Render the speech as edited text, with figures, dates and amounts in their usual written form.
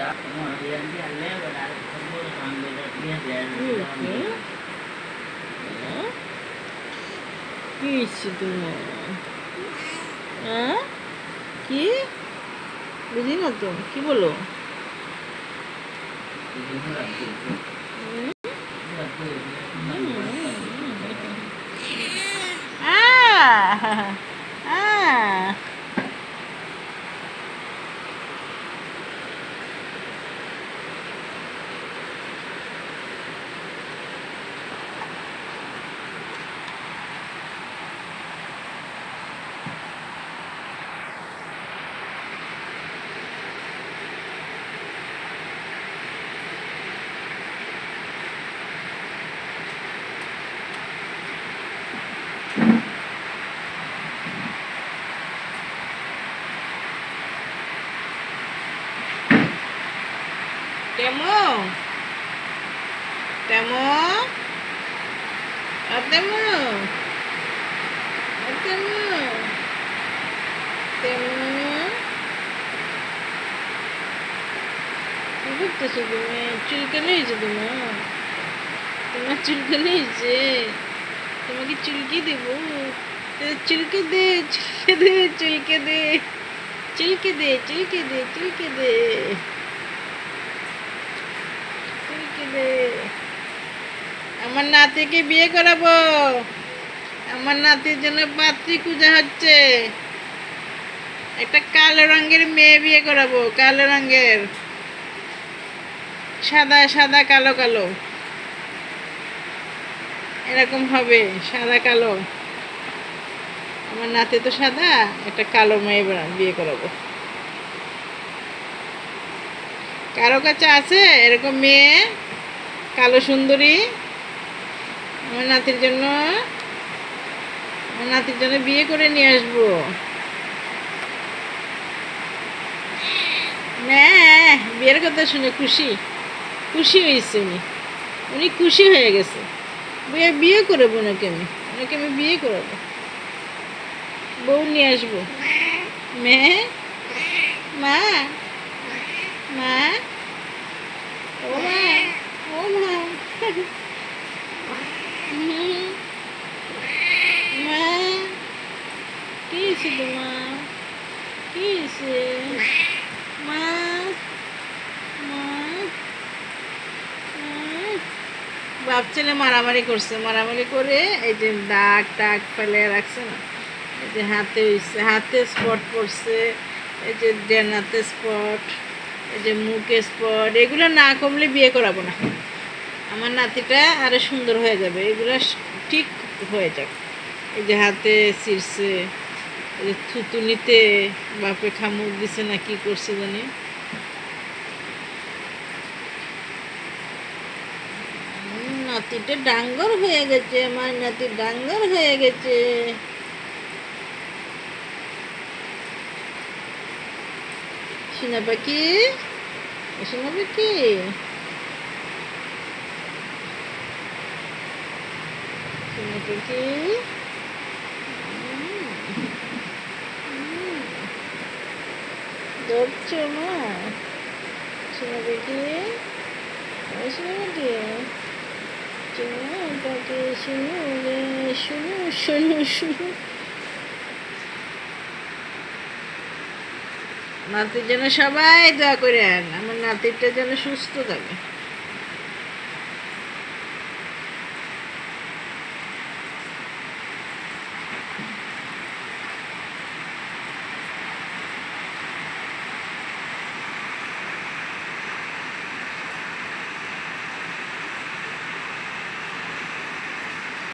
কি তোমার? হ্যাঁ, কি বুঝি না তো, কি বলো? Temo, Temo, Temo, Temo, Temo. কি করতেছো তুমি? চুলকানি হয়েছে তোমার চুলকানি হয়েছে? তোমাকে চুলকি দেবো? চুলকে দে, চুলকে দে, চুলকে দে, চুলকে দে, চুলকে দে, চুলকে দে, চুলকে দে। আমার নাতিকে বিয়ে করাবো। আমার নাতির জন্য পাত্রী খুঁজা হচ্ছে। একটা কালো রঙের মেয়ে বিয়ে করাবো, কালো রঙের, সাদা সাদা কালো কালো এরকম হবে, সাদা কালো। আমার নাতি তো সাদা, একটা কালো মেয়ে বিয়ে করাবো। কারো কাছে আছে এরকম মেয়ে, কালো সুন্দরী? আমার নাতির জন্য বিয়ে করে নিয়ে আসবো। না, বিয়ের কথা শুনে খুশি হয়েছে উনি খুশি হয়ে গেছে। বিয়ে করবো ওনাকে আমি বিয়ে করাবো, বউ নিয়ে আসবো। মেয়ে, মা, মা, ও মা, ও মা, মা, কি হয়েছে তোমার? কি হয়েছে মা? বাপ ছেলে মারামারি করছে, মারামারি করে এই যে দাগ টাগ ফেলে রাখছে না, এই যে হাতে স্পট পড়ছে, এই যে ডেনাতে স্পট, এই যে মুখে স্পট, এগুলো না কমলে বিয়ে করাবো না। আমার নাতিটা আরো সুন্দর হয়ে যাবে, এগুলো ঠিক হয়ে যাক। এই যে হাতে ছিঁড়ছে, এই যে থুতুনিতে বাপে খামুক দিছে না কি করছে জানি। নাতিটা ডাঙ্গর হয়ে গেছে, আমার নাতি ডাঙ্গর হয়ে গেছে। সোনা পাখি, সোনা পাখি, সোনা পাখি, ধরছো মা? সোনা পাখি, সোনা পাখি, নাতির জন্য সবাই দোয়া করেন, আমার নাতিরটা যেন সুস্থ থাকে।